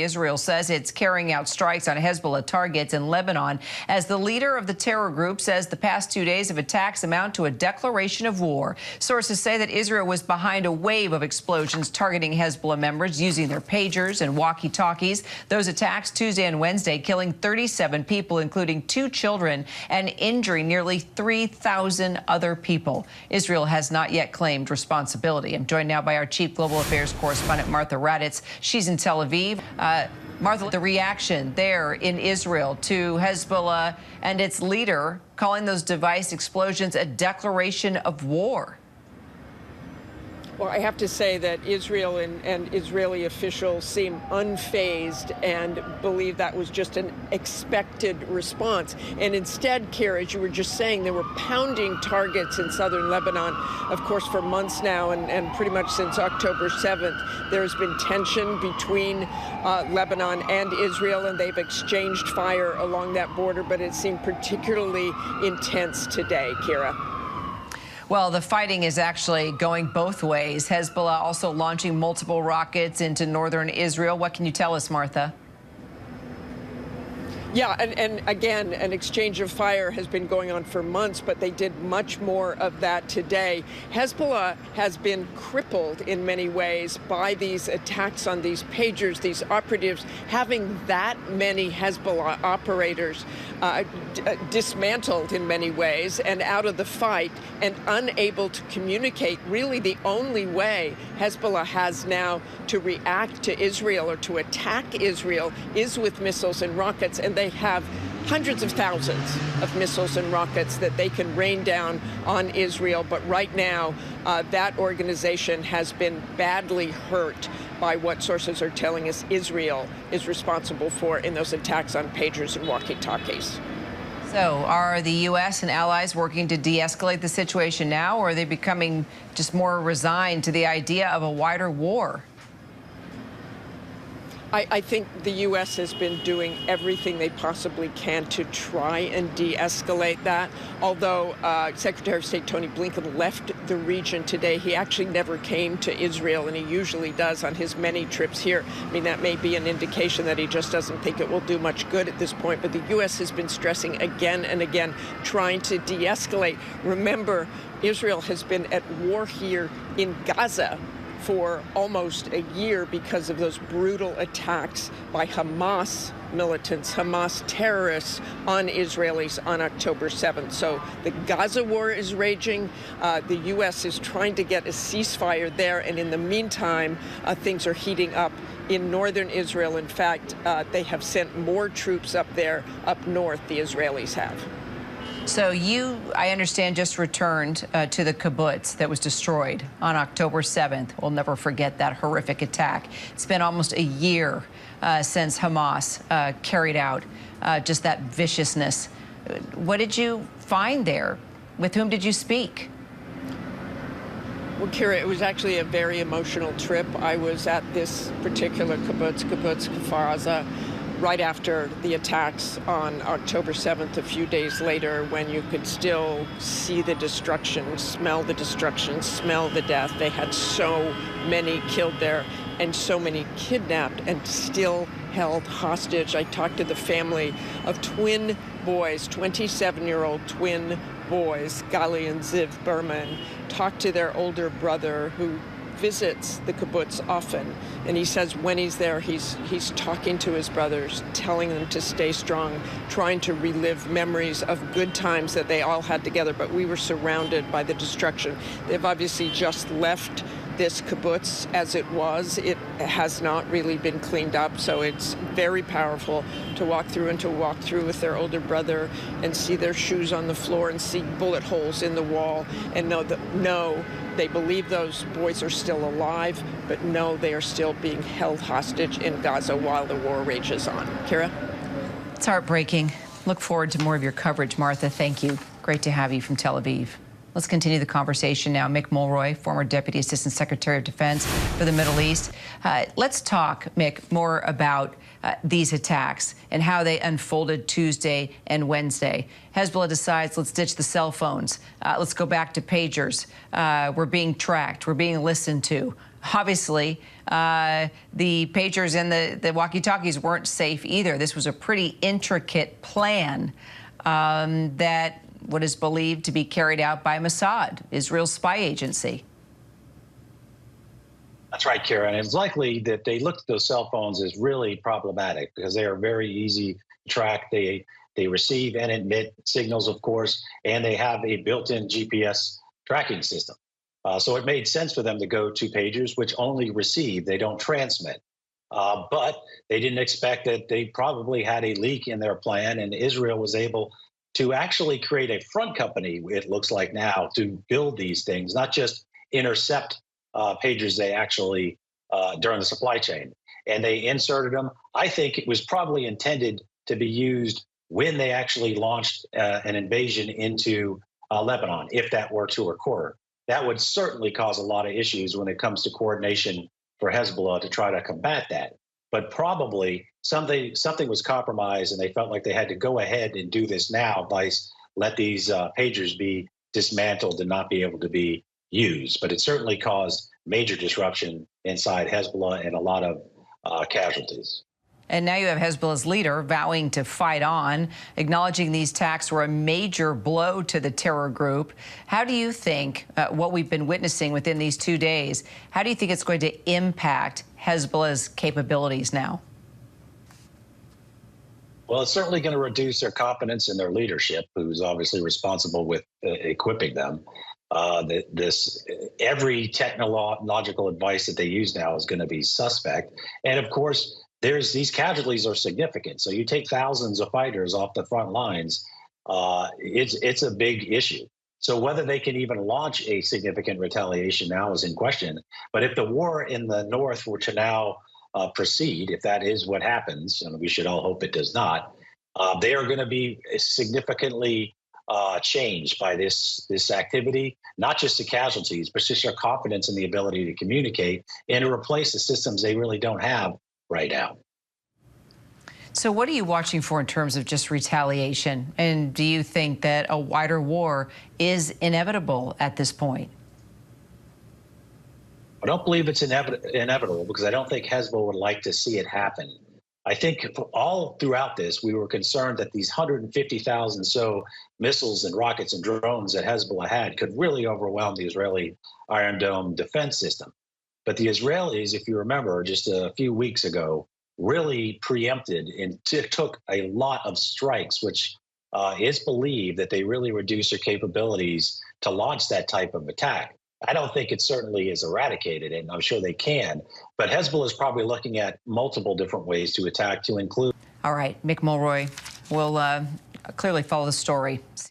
Israel says it's carrying out strikes on Hezbollah targets in Lebanon as the leader of the terror group says the past 2 days of attacks amount to a declaration of war. Sources say that Israel was behind a wave of explosions targeting Hezbollah members using their pagers and walkie-talkies. Those attacks Tuesday and Wednesday killing 37 people, including 2 children, and injuring nearly 3,000 other people. Israel has not yet claimed responsibility. I'm joined now by our chief global affairs correspondent, Martha Raddatz. She's in Tel Aviv. Martha, the reaction there in Israel to Hezbollah and its leader calling those device explosions a declaration of war. Well, I have to say that Israel and Israeli officials seem unfazed and believe that was just an expected response. And instead, Kira, as you were just saying, they were pounding targets in southern Lebanon, of course, for months now, and pretty much since October 7th. There's been tension between Lebanon and Israel, and they've exchanged fire along that border, but it seemed particularly intense today, Kira. Well, the fighting is actually going both ways. Hezbollah also launching multiple rockets into northern Israel. What can you tell us, Martha? Yeah, and again, an exchange of fire has been going on for months, but they did much more of that today. Hezbollah has been crippled in many ways by these attacks on these pagers, these operatives. Having that many Hezbollah operators dismantled in many ways and out of the fight and unable to communicate, really the only way Hezbollah has now to react to Israel or to attack Israel is with missiles and rockets, and they have hundreds of thousands of missiles and rockets that they can rain down on Israel. But right now, that organization has been badly hurt by what sources are telling us Israel is responsible for in those attacks on pagers and walkie-talkies. So are the U.S. and allies working to de-escalate the situation now, or are they becoming just more resigned to the idea of a wider war? I think the U.S. has been doing everything they possibly can to try and de-escalate that. Although Secretary of State Tony Blinken left the region today, he actually never came to Israel, and he usually does on his many trips here. I mean, that may be an indication that he just doesn't think it will do much good at this point. But the U.S. has been stressing again and again, trying to de-escalate. Remember, Israel has been at war here in Gaza for almost a year because of those brutal attacks by Hamas militants, Hamas terrorists on Israelis on October 7th. So the Gaza war is raging. The U.S. is trying to get a ceasefire there. And in the meantime, things are heating up in northern Israel. In fact, they have sent more troops up there, up north, the Israelis have. So you, I understand, just returned to the kibbutz that was destroyed on October 7th. We'll never forget that horrific attack. It's been almost a year since Hamas carried out just that viciousness. What did you find there? With whom did you speak? Well, Kira, it was actually a very emotional trip. I was at this particular kibbutz, Kfar Aza, right after the attacks on October 7th, a few days later, when you could still see the destruction, smell the destruction, smell the death. They had so many killed there and so many kidnapped and still held hostage. I talked to the family of twin boys, 27-year-old twin boys, Gali and Ziv Berman, talked to their older brother who visits the kibbutz often, and he says when he's there, he's talking to his brothers, telling them to stay strong, trying to relive memories of good times that they all had together, but we were surrounded by the destruction. They've obviously just left this kibbutz as it was. It has not really been cleaned up, so it's very powerful to walk through with their older brother and see their shoes on the floor and see bullet holes in the wall and know that, no, they believe those boys are still alive, but no, they are still being held hostage in Gaza while the war rages on. Kira? It's heartbreaking. Look forward to more of your coverage, Martha. Thank you. Great to have you from Tel Aviv. Let's continue the conversation now. Mick Mulroy, former Deputy Assistant Secretary of Defense for the Middle East. Let's talk, Mick, more about these attacks and how they unfolded Tuesday and Wednesday. Hezbollah decides, let's ditch the cell phones. Let's go back to pagers. We're being tracked. We're being listened to. Obviously, the pagers and the walkie-talkies weren't safe either. This was a pretty intricate plan that what is believed to be carried out by Mossad, Israel's spy agency. That's right, Karen. It's likely that they looked at those cell phones as really problematic because they are very easy to track. They receive and emit signals, of course, and they have a built-in GPS tracking system. So it made sense for them to go to pagers, which only receive, they don't transmit. But they didn't expect that they probably had a leak in their plan, and Israel was able to actually create a front company, it looks like now, to build these things, not just intercept pagers they actually during the supply chain. And they inserted them. I think it was probably intended to be used when they actually launched an invasion into Lebanon, if that were to occur. That would certainly cause a lot of issues when it comes to coordination for Hezbollah to try to combat that. But probably something was compromised, and they felt like they had to go ahead and do this now by let these pagers be dismantled and not be able to be used. But it certainly caused major disruption inside Hezbollah and a lot of casualties. And now you have Hezbollah's leader vowing to fight on, acknowledging these attacks were a major blow to the terror group. How do you think what we've been witnessing within these 2 days, how do you think it's going to impact Hezbollah's capabilities now? Well, it's certainly going to reduce their confidence in their leadership, who's obviously responsible with equipping them. Every technological advice that they use now is going to be suspect. And of course, these casualties are significant. So you take thousands of fighters off the front lines, it's a big issue. So whether they can even launch a significant retaliation now is in question. But if the war in the north were to now proceed, if that is what happens, and we should all hope it does not, they are going to be significantly changed by this activity, not just the casualties, but just their confidence in the ability to communicate and to replace the systems they really don't have right now. So what are you watching for in terms of just retaliation? And do you think that a wider war is inevitable at this point? I don't believe it's inevitable because I don't think Hezbollah would like to see it happen. I think all throughout this, we were concerned that these 150,000 so missiles and rockets and drones that Hezbollah had could really overwhelm the Israeli Iron Dome defense system. But the Israelis, if you remember, just a few weeks ago, really preempted and took a lot of strikes, which is believed that they really reduced their capabilities to launch that type of attack. I don't think it certainly is eradicated, and I'm sure they can. But Hezbollah is probably looking at multiple different ways to attack, to include. All right, Mick Mulroy will clearly follow the story.